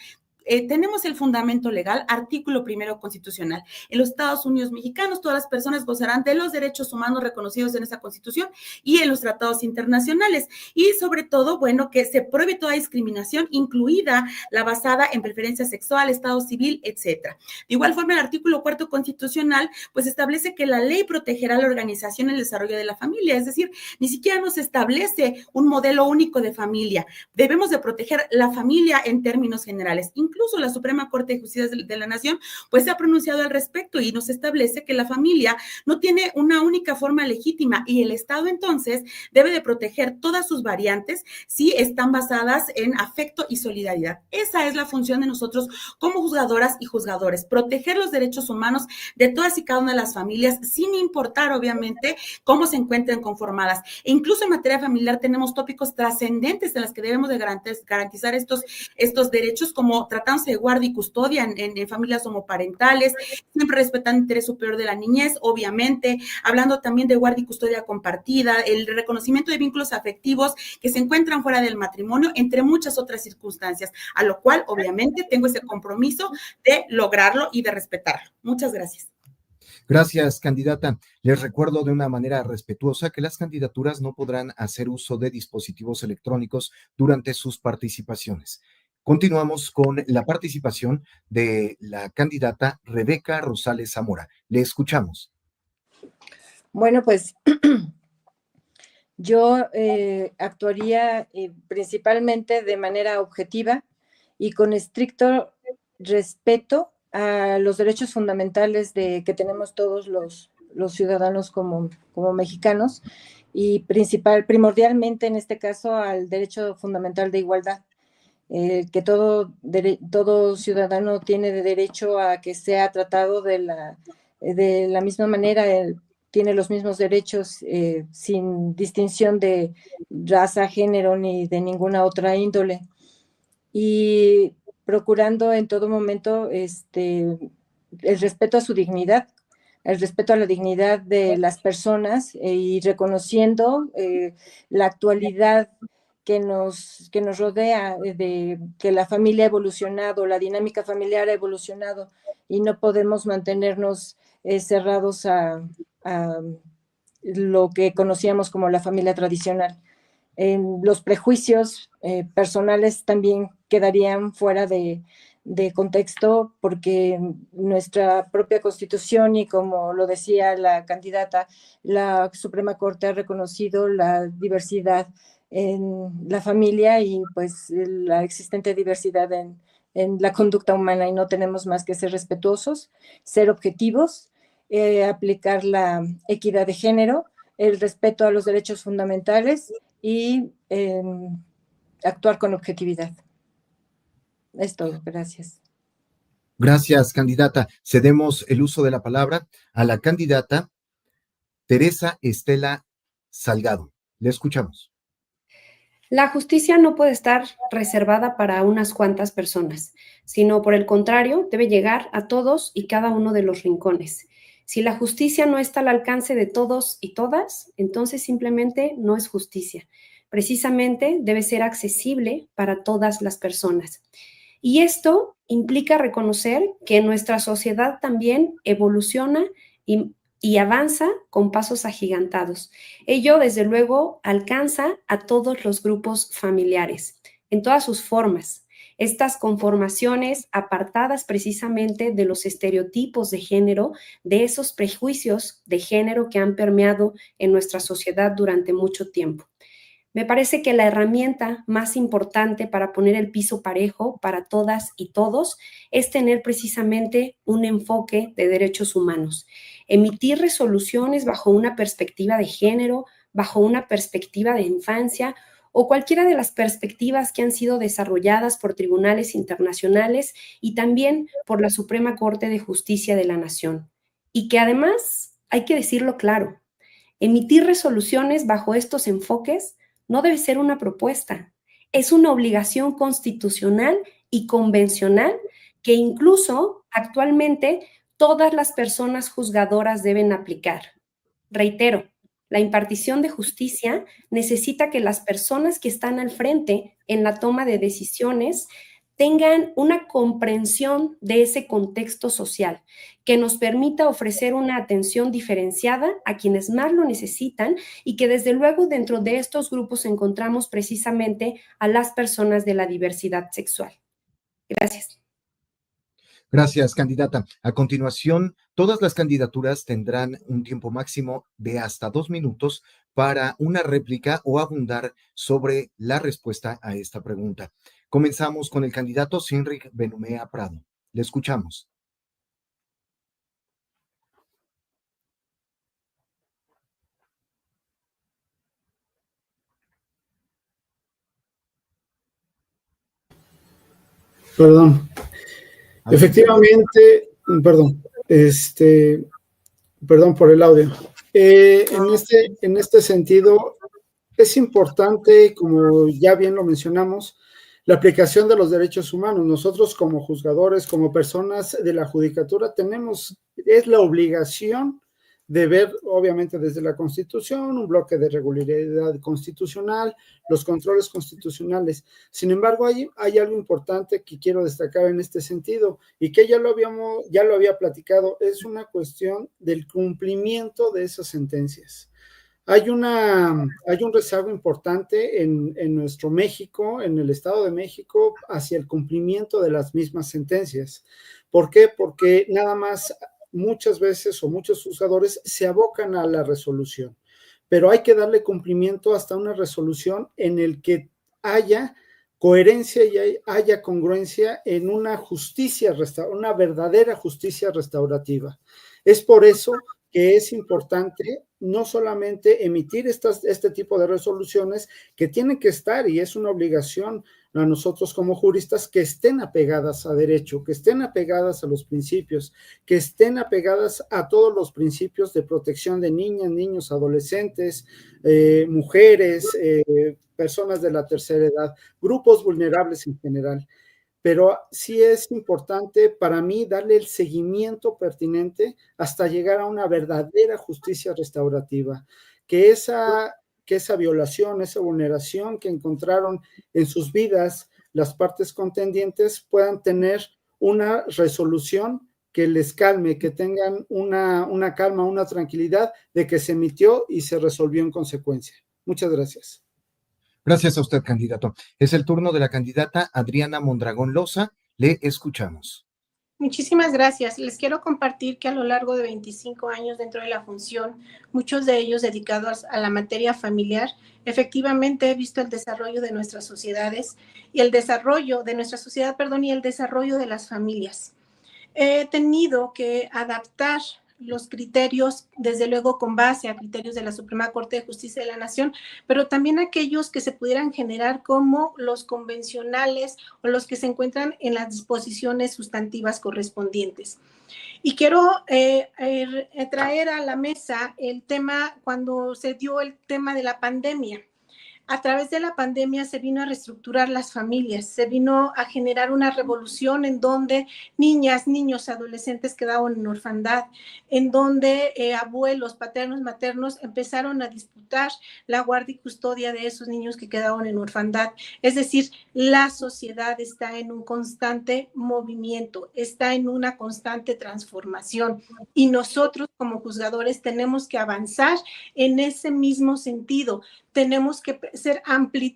Tenemos el fundamento legal, artículo 1 constitucional. En los Estados Unidos mexicanos, todas las personas gozarán de los derechos humanos reconocidos en esa constitución y en los tratados internacionales. Y sobre todo, bueno, que se prohíbe toda discriminación, incluida la basada en preferencia sexual, estado civil, etcétera. De igual forma, el artículo 4 constitucional, pues establece que la ley protegerá la organización y el desarrollo de la familia. Es decir, ni siquiera nos establece un modelo único de familia. Debemos de proteger la familia en términos generales, incluso incluso la Suprema Corte de Justicia de la Nación, pues se ha pronunciado al respecto y nos establece que la familia no tiene una única forma legítima y el Estado entonces debe de proteger todas sus variantes si están basadas en afecto y solidaridad. Esa es la función de nosotros como juzgadoras y juzgadores, proteger los derechos humanos de todas y cada una de las familias, sin importar obviamente cómo se encuentren conformadas. E incluso en materia familiar tenemos tópicos trascendentes en los que debemos de garantizar estos derechos, como tratándose de guardia y custodia en familias homoparentales, siempre respetando el interés superior de la niñez, obviamente, hablando también de guardia y custodia compartida, el reconocimiento de vínculos afectivos que se encuentran fuera del matrimonio, entre muchas otras circunstancias, a lo cual obviamente tengo ese compromiso de lograrlo y de respetarlo. Muchas gracias. Gracias, candidata. Les recuerdo de una manera respetuosa que las candidaturas no podrán hacer uso de dispositivos electrónicos durante sus participaciones. Continuamos con la participación de la candidata Rebeca Rosales Zamora. Le escuchamos. Bueno, pues yo actuaría principalmente de manera objetiva y con estricto respeto a los derechos fundamentales que tenemos todos los ciudadanos como mexicanos y primordialmente en este caso al derecho fundamental de igualdad, que todo ciudadano tiene derecho a que sea tratado de la misma manera, tiene los mismos derechos sin distinción de raza, género ni de ninguna otra índole. Y procurando en todo momento el respeto a su dignidad, el respeto a la dignidad de las personas y reconociendo la actualidad que nos rodea, de que la familia ha evolucionado, la dinámica familiar ha evolucionado y no podemos mantenernos cerrados a lo que conocíamos como la familia tradicional. Los prejuicios personales también quedarían fuera de contexto porque nuestra propia Constitución y como lo decía la candidata, la Suprema Corte ha reconocido la diversidad en la familia y pues la existente diversidad en la conducta humana y no tenemos más que ser respetuosos, ser objetivos, aplicar la equidad de género, el respeto a los derechos fundamentales y actuar con objetividad. Es todo, gracias. Gracias, candidata. Cedemos el uso de la palabra a la candidata Teresa Estela Salgado. Le escuchamos. La justicia no puede estar reservada para unas cuantas personas, sino por el contrario, debe llegar a todos y cada uno de los rincones. Si la justicia no está al alcance de todos y todas, entonces simplemente no es justicia. Precisamente debe ser accesible para todas las personas. Y esto implica reconocer que nuestra sociedad también evoluciona y avanza con pasos agigantados. Ello, desde luego, alcanza a todos los grupos familiares, en todas sus formas. Estas conformaciones apartadas precisamente de los estereotipos de género, de esos prejuicios de género que han permeado en nuestra sociedad durante mucho tiempo. Me parece que la herramienta más importante para poner el piso parejo para todas y todos es tener precisamente un enfoque de derechos humanos. Emitir resoluciones bajo una perspectiva de género, bajo una perspectiva de infancia o cualquiera de las perspectivas que han sido desarrolladas por tribunales internacionales y también por la Suprema Corte de Justicia de la Nación. Y que además, hay que decirlo claro, emitir resoluciones bajo estos enfoques no debe ser una propuesta, es una obligación constitucional y convencional que incluso actualmente todas las personas juzgadoras deben aplicar. Reitero, la impartición de justicia necesita que las personas que están al frente en la toma de decisiones tengan una comprensión de ese contexto social que nos permita ofrecer una atención diferenciada a quienes más lo necesitan y que desde luego dentro de estos grupos encontramos precisamente a las personas de la diversidad sexual. Gracias. Gracias, candidata. A continuación, todas las candidaturas tendrán un tiempo máximo de hasta 2 minutos para una réplica o abundar sobre la respuesta a esta pregunta. Comenzamos con el candidato Sinric Benumea Prado. Le escuchamos. Perdón. Efectivamente, perdón, perdón por el audio. En este sentido, es importante, como ya bien lo mencionamos, la aplicación de los derechos humanos. Nosotros como juzgadores, como personas de la judicatura, es la obligación de ver, obviamente desde la Constitución, un bloque de regularidad constitucional, los controles constitucionales. Sin embargo, hay algo importante que quiero destacar en este sentido y que ya lo había platicado, es una cuestión del cumplimiento de esas sentencias. Hay un rezago importante en nuestro México, en el Estado de México, hacia el cumplimiento de las mismas sentencias. ¿Por qué? Porque nada más muchas veces o muchos juzgadores se abocan a la resolución, pero hay que darle cumplimiento hasta una resolución en el que haya coherencia y haya congruencia en una verdadera justicia restaurativa. Es por eso que es importante no solamente emitir este tipo de resoluciones que tienen que estar, y es una obligación a nosotros como juristas, que estén apegadas a derecho, que estén apegadas a los principios, que estén apegadas a todos los principios de protección de niñas, niños, adolescentes, mujeres, personas de la tercera edad, grupos vulnerables en general. Pero sí es importante para mí darle el seguimiento pertinente hasta llegar a una verdadera justicia restaurativa, que esa violación, esa vulneración que encontraron en sus vidas las partes contendientes puedan tener una resolución que les calme, que tengan una calma, una tranquilidad de que se emitió y se resolvió en consecuencia. Muchas gracias. Gracias a usted, candidato. Es el turno de la candidata Adriana Mondragón Loza. Le escuchamos. Muchísimas gracias. Les quiero compartir que a lo largo de 25 años dentro de la función, muchos de ellos dedicados a la materia familiar, efectivamente he visto el desarrollo de nuestras sociedades y el desarrollo de nuestra sociedad, y el desarrollo de las familias. He tenido que adaptar los criterios, desde luego con base a criterios de la Suprema Corte de Justicia de la Nación, pero también aquellos que se pudieran generar como los convencionales o los que se encuentran en las disposiciones sustantivas correspondientes. Y quiero traer a la mesa el tema cuando se dio el tema de la pandemia. A través de la pandemia se vino a reestructurar las familias, se vino a generar una revolución en donde niñas, niños, adolescentes quedaron en orfandad, en donde abuelos, paternos, maternos empezaron a disputar la guardia y custodia de esos niños que quedaron en orfandad. Es decir, la sociedad está en un constante movimiento, está en una constante transformación y nosotros como juzgadores tenemos que avanzar en ese mismo sentido. Tenemos que ser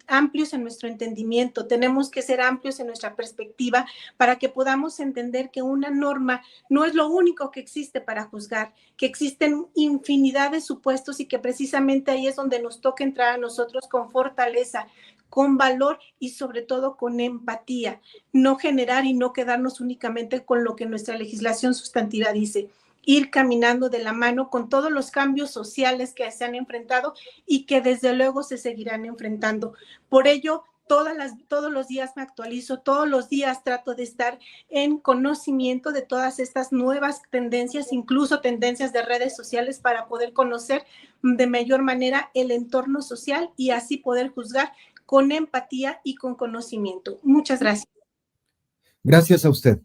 amplios en nuestro entendimiento, tenemos que ser amplios en nuestra perspectiva para que podamos entender que una norma no es lo único que existe para juzgar, que existen infinidad de supuestos y que precisamente ahí es donde nos toca entrar a nosotros con fortaleza, con valor y sobre todo con empatía, no generar y no quedarnos únicamente con lo que nuestra legislación sustantiva dice. Ir caminando de la mano con todos los cambios sociales que se han enfrentado y que desde luego se seguirán enfrentando. Por ello, todos los días me actualizo, todos los días trato de estar en conocimiento de todas estas nuevas tendencias, incluso tendencias de redes sociales, para poder conocer de mayor manera el entorno social y así poder juzgar con empatía y con conocimiento. Muchas gracias. Gracias a usted.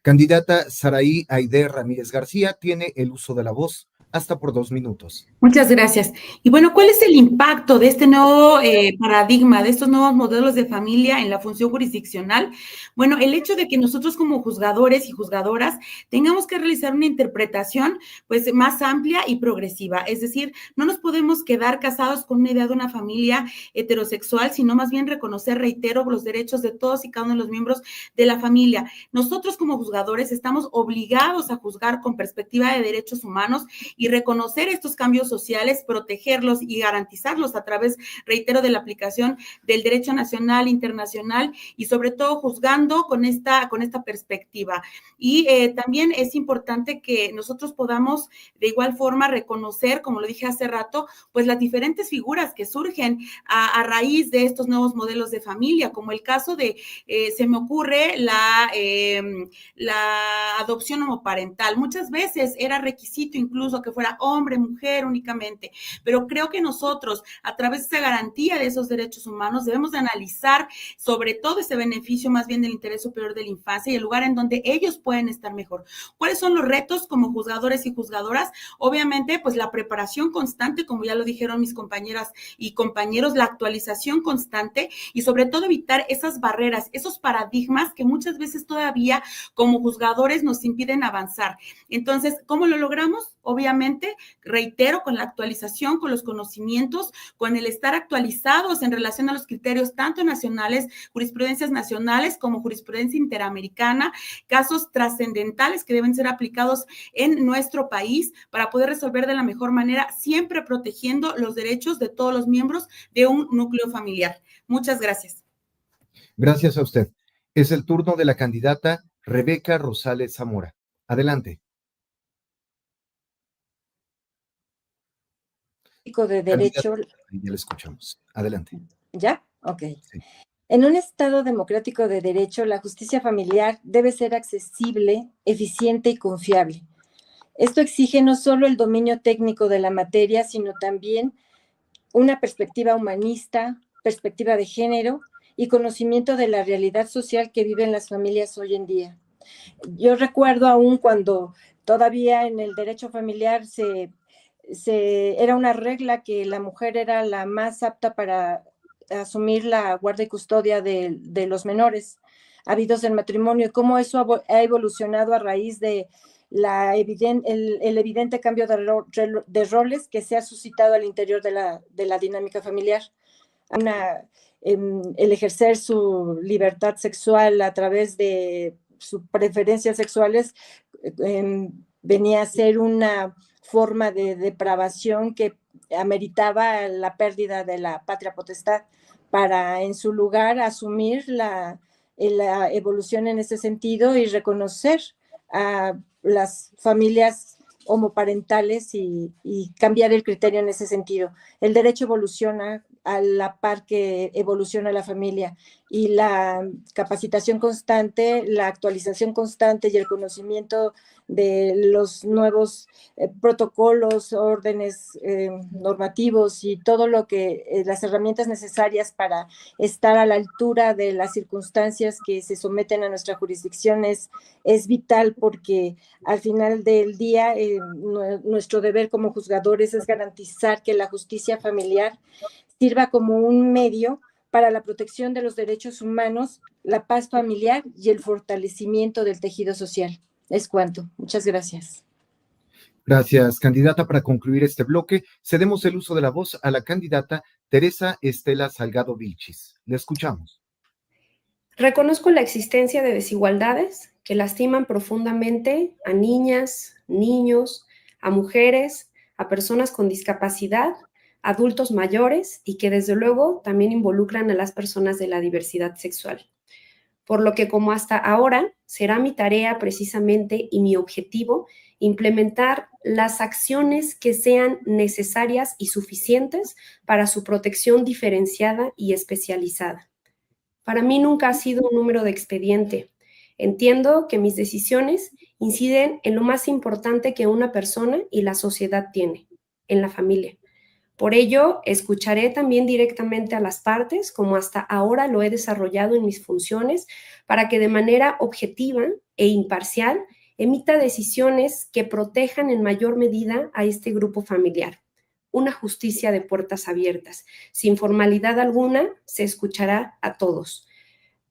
Candidata Saraí Aide Ramírez García tiene el uso de la voz hasta por 2 minutos. Muchas gracias. Y bueno, ¿cuál es el impacto de este nuevo paradigma, de estos nuevos modelos de familia en la función jurisdiccional? Bueno, el hecho de que nosotros como juzgadores y juzgadoras tengamos que realizar una interpretación pues más amplia y progresiva, es decir, no nos podemos quedar casados con una idea de una familia heterosexual, sino más bien reconocer, reitero, los derechos de todos y cada uno de los miembros de la familia. Nosotros como juzgadores juzgadores estamos obligados a juzgar con perspectiva de derechos humanos y reconocer estos cambios sociales, protegerlos y garantizarlos a través, reitero, de la aplicación del derecho nacional, internacional y sobre todo juzgando con esta perspectiva. Y también es importante que nosotros podamos de igual forma reconocer, como lo dije hace rato, pues las diferentes figuras que surgen a raíz de estos nuevos modelos de familia, como el caso de, se me ocurre, la adopción homoparental. Muchas veces era requisito incluso que fuera hombre, mujer únicamente, pero creo que nosotros, a través de esa garantía de esos derechos humanos, debemos de analizar sobre todo ese beneficio más bien del interés superior de la infancia y el lugar en donde ellos pueden estar mejor. ¿Cuáles son los retos como juzgadores y juzgadoras? Obviamente, pues la preparación constante, como ya lo dijeron mis compañeras y compañeros, la actualización constante y sobre todo evitar esas barreras, esos paradigmas que muchas veces todavía como juzgadores nos impiden avanzar. Entonces, ¿cómo lo logramos? Obviamente, reitero, con la actualización, con los conocimientos, con el estar actualizados en relación a los criterios tanto nacionales, jurisprudencias nacionales como jurisprudencia interamericana, casos trascendentales que deben ser aplicados en nuestro país para poder resolver de la mejor manera, siempre protegiendo los derechos de todos los miembros de un núcleo familiar. Muchas gracias. Gracias a usted. Es el turno de la candidata Rebeca Rosales Zamora. Adelante. De derecho. Ya la escuchamos. Adelante. ¿Ya? Ok. Sí. En un Estado democrático de derecho, la justicia familiar debe ser accesible, eficiente y confiable. Esto exige no solo el dominio técnico de la materia, sino también una perspectiva humanista, perspectiva de género y conocimiento de la realidad social que viven las familias hoy en día. Yo recuerdo aún cuando todavía en el derecho familiar era una regla que la mujer era la más apta para asumir la guarda y custodia de los menores habidos en matrimonio, y cómo eso ha evolucionado a raíz de el evidente cambio de roles que se ha suscitado al interior de la dinámica familiar. El ejercer su libertad sexual a través de sus preferencias sexuales venía a ser una forma de depravación que ameritaba la pérdida de la patria potestad para en su lugar asumir la evolución en ese sentido y reconocer a las familias homoparentales y cambiar el criterio en ese sentido. El derecho evoluciona a la par que evoluciona la familia, y la capacitación constante, la actualización constante y el conocimiento de los nuevos protocolos, órdenes normativos y todo lo que las herramientas necesarias para estar a la altura de las circunstancias que se someten a nuestra jurisdicción es vital, porque al final del día nuestro deber como juzgadores es garantizar que la justicia familiar sirva como un medio para la protección de los derechos humanos, la paz familiar y el fortalecimiento del tejido social. Es cuanto. Muchas gracias. Gracias, candidata. Para concluir este bloque, cedemos el uso de la voz a la candidata Teresa Estela Salgado Vilchis. Le escuchamos. Reconozco la existencia de desigualdades que lastiman profundamente a niñas, niños, a mujeres, a personas con discapacidad, adultos mayores, y que desde luego también involucran a las personas de la diversidad sexual. Por lo que, como hasta ahora, será mi tarea precisamente y mi objetivo implementar las acciones que sean necesarias y suficientes para su protección diferenciada y especializada. Para mí nunca ha sido un número de expediente. Entiendo que mis decisiones inciden en lo más importante que una persona y la sociedad tiene, en la familia. Por ello, escucharé también directamente a las partes, como hasta ahora lo he desarrollado en mis funciones, para que de manera objetiva e imparcial emita decisiones que protejan en mayor medida a este grupo familiar. Una justicia de puertas abiertas. Sin formalidad alguna, se escuchará a todos.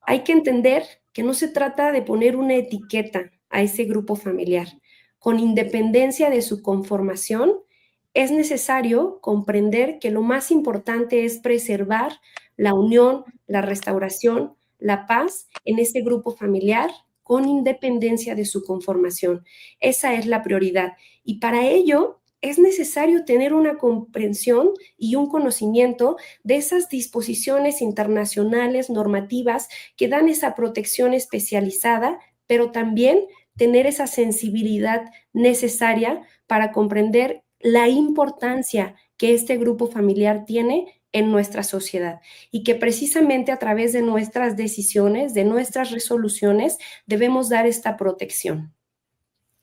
Hay que entender que no se trata de poner una etiqueta a ese grupo familiar. Con independencia de su conformación, es necesario comprender que lo más importante es preservar la unión, la restauración, la paz en este grupo familiar con independencia de su conformación. Esa es la prioridad. Y para ello es necesario tener una comprensión y un conocimiento de esas disposiciones internacionales, normativas, que dan esa protección especializada, pero también tener esa sensibilidad necesaria para comprender la importancia que este grupo familiar tiene en nuestra sociedad y que precisamente a través de nuestras decisiones, de nuestras resoluciones, debemos dar esta protección.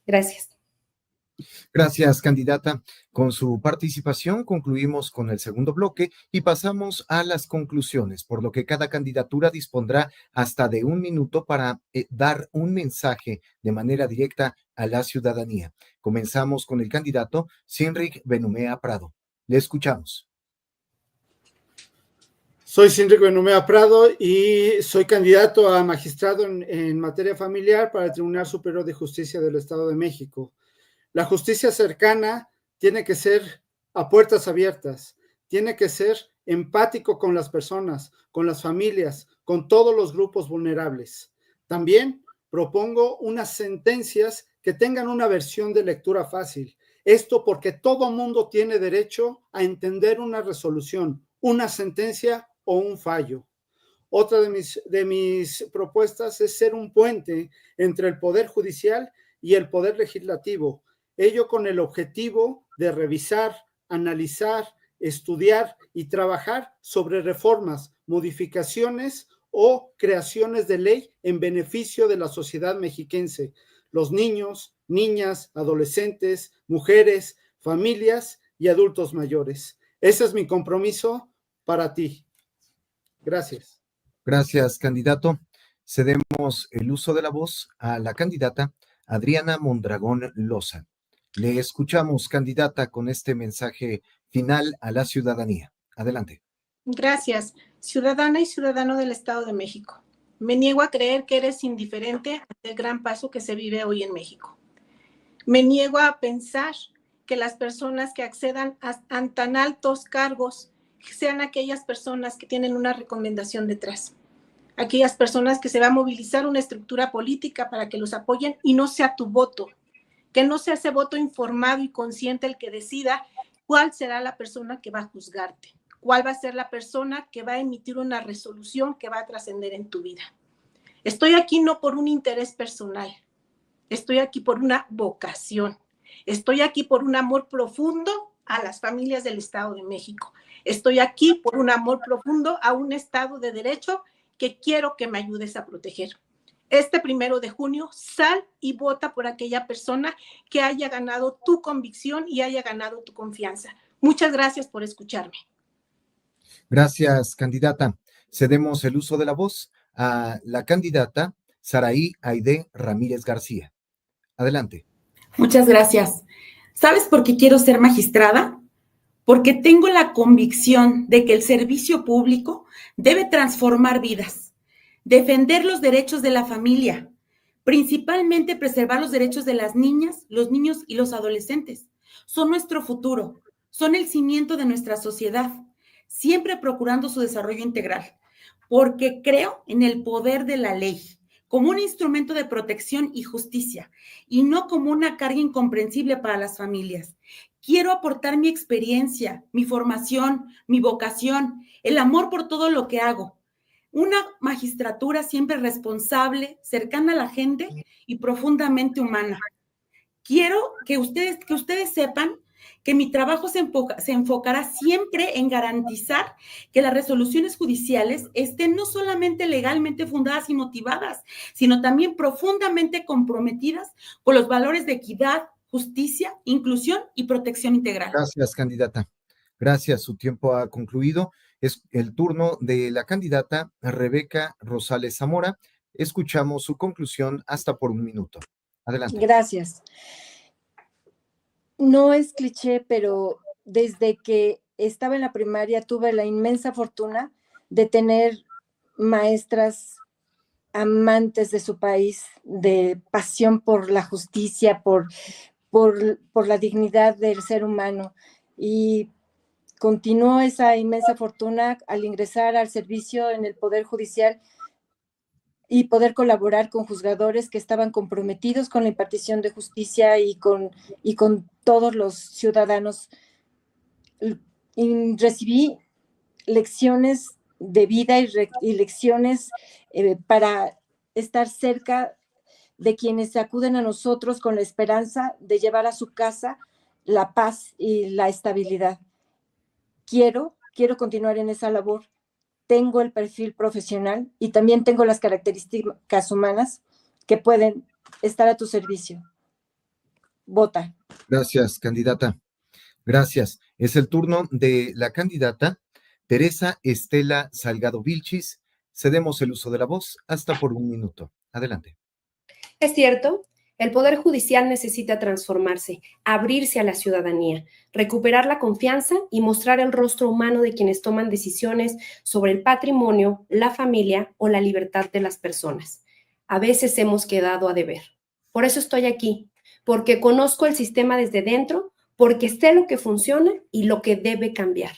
Gracias. Gracias, candidata. Con su participación concluimos con el segundo bloque y pasamos a las conclusiones, por lo que cada candidatura dispondrá hasta de 1 minuto para dar un mensaje de manera directa a la ciudadanía. Comenzamos con el candidato Cynric Benumea Prado. Le escuchamos. Soy Cynric Benumea Prado y soy candidato a magistrado en materia familiar para el Tribunal Superior de Justicia del Estado de México. La justicia cercana tiene que ser a puertas abiertas, tiene que ser empático con las personas, con las familias, con todos los grupos vulnerables. También propongo unas sentencias que tengan una versión de lectura fácil. Esto porque todo mundo tiene derecho a entender una resolución, una sentencia o un fallo. Otra de mis propuestas es ser un puente entre el Poder Judicial y el Poder Legislativo, ello con el objetivo de revisar, analizar, estudiar y trabajar sobre reformas, modificaciones o creaciones de ley en beneficio de la sociedad mexiquense, los niños, niñas, adolescentes, mujeres, familias y adultos mayores. Ese es mi compromiso para ti. Gracias. Gracias, candidato. Cedemos el uso de la voz a la candidata Adriana Mondragón Loza. Le escuchamos, candidata, con este mensaje final a la ciudadanía. Adelante. Gracias, ciudadana y ciudadano del Estado de México. Me niego a creer que eres indiferente ante el gran paso que se vive hoy en México. Me niego a pensar que las personas que accedan a tan altos cargos sean aquellas personas que tienen una recomendación detrás. Aquellas personas que se va a movilizar una estructura política para que los apoyen y no sea tu voto. Que no sea ese voto informado y consciente el que decida cuál será la persona que va a juzgarte, cuál va a ser la persona que va a emitir una resolución que va a trascender en tu vida. Estoy aquí no por un interés personal, estoy aquí por una vocación, estoy aquí por un amor profundo a las familias del Estado de México, estoy aquí por un amor profundo a un Estado de Derecho que quiero que me ayudes a proteger. Este 1 de junio, sal y vota por aquella persona que haya ganado tu convicción y haya ganado tu confianza. Muchas gracias por escucharme. Gracias, candidata. Cedemos el uso de la voz a la candidata Saraí Aide Ramírez García. Adelante. Muchas gracias. ¿Sabes por qué quiero ser magistrada? Porque tengo la convicción de que el servicio público debe transformar vidas. Defender los derechos de la familia, principalmente preservar los derechos de las niñas, los niños y los adolescentes. Son nuestro futuro, son el cimiento de nuestra sociedad, siempre procurando su desarrollo integral, porque creo en el poder de la ley, como un instrumento de protección y justicia, y no como una carga incomprensible para las familias. Quiero aportar mi experiencia, mi formación, mi vocación, el amor por todo lo que hago. Una magistratura siempre responsable, cercana a la gente y profundamente humana. Quiero que ustedes sepan que mi trabajo se enfocará siempre en garantizar que las resoluciones judiciales estén no solamente legalmente fundadas y motivadas, sino también profundamente comprometidas con los valores de equidad, justicia, inclusión y protección integral. Gracias, candidata. Gracias, su tiempo ha concluido. Es el turno de la candidata Rebeca Rosales Zamora. Escuchamos su conclusión hasta por 1 minuto. Adelante. Gracias. No es cliché, pero desde que estaba en la primaria tuve la inmensa fortuna de tener maestras amantes de su país, de pasión por la justicia, por la dignidad del ser humano. Y continuó esa inmensa fortuna al ingresar al servicio en el Poder Judicial. y poder colaborar con juzgadores que estaban comprometidos con la impartición de justicia y con todos los ciudadanos. Y recibí lecciones de vida y lecciones para estar cerca de quienes acuden a nosotros con la esperanza de llevar a su casa la paz y la estabilidad. Quiero continuar en esa labor. Tengo el perfil profesional y también tengo las características humanas que pueden estar a tu servicio. Vota. Gracias, candidata. Gracias. Es el turno de la candidata Teresa Estela Salgado Vilchis. Cedemos el uso de la voz hasta por 1 minuto. Adelante. Es cierto, el Poder Judicial necesita transformarse, abrirse a la ciudadanía, recuperar la confianza y mostrar el rostro humano de quienes toman decisiones sobre el patrimonio, la familia o la libertad de las personas. A veces hemos quedado a deber. Por eso estoy aquí, porque conozco el sistema desde dentro, porque sé lo que funciona y lo que debe cambiar.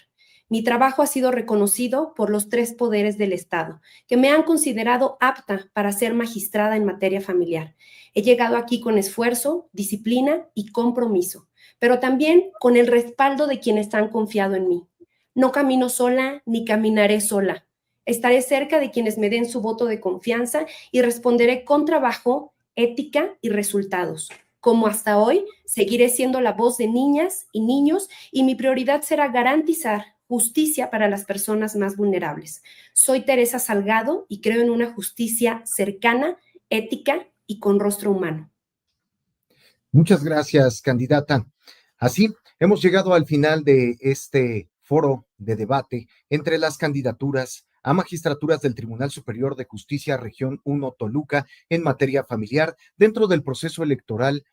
Mi trabajo ha sido reconocido por los 3 poderes del Estado, que me han considerado apta para ser magistrada en materia familiar. He llegado aquí con esfuerzo, disciplina y compromiso, pero también con el respaldo de quienes han confiado en mí. No camino sola ni caminaré sola. Estaré cerca de quienes me den su voto de confianza y responderé con trabajo, ética y resultados. Como hasta hoy, seguiré siendo la voz de niñas y niños y mi prioridad será garantizar justicia para las personas más vulnerables. Soy Teresa Salgado y creo en una justicia cercana, ética y con rostro humano. Muchas gracias, candidata. Así, hemos llegado al final de este foro de debate entre las candidaturas a magistraturas del Tribunal Superior de Justicia Región 1 Toluca en materia familiar dentro del proceso electoral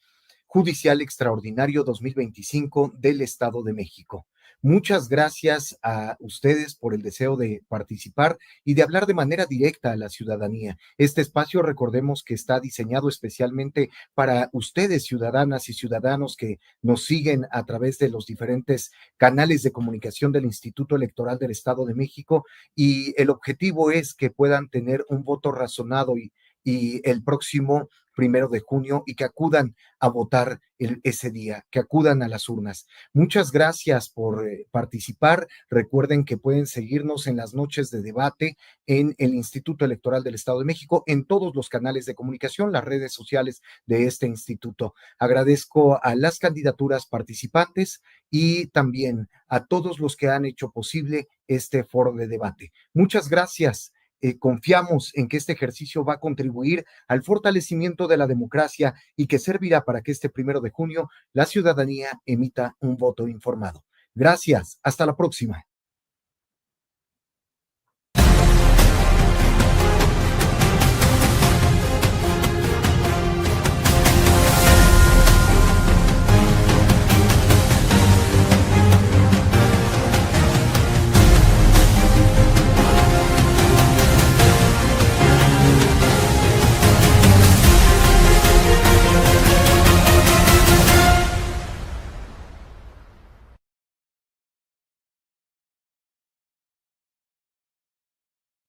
judicial extraordinario 2025 del Estado de México. Muchas gracias a ustedes por el deseo de participar y de hablar de manera directa a la ciudadanía. Este espacio, recordemos que está diseñado especialmente para ustedes, ciudadanas y ciudadanos que nos siguen a través de los diferentes canales de comunicación del Instituto Electoral del Estado de México, y el objetivo es que puedan tener un voto razonado y el próximo 1 de junio y que acudan a votar ese día, que acudan a las urnas. Muchas gracias por participar. Recuerden que pueden seguirnos en las noches de debate en el Instituto Electoral del Estado de México, en todos los canales de comunicación, las redes sociales de este instituto. Agradezco a las candidaturas participantes y también a todos los que han hecho posible este foro de debate. Muchas gracias. Confiamos en que este ejercicio va a contribuir al fortalecimiento de la democracia y que servirá para que este 1 de junio la ciudadanía emita un voto informado. Gracias, hasta la próxima.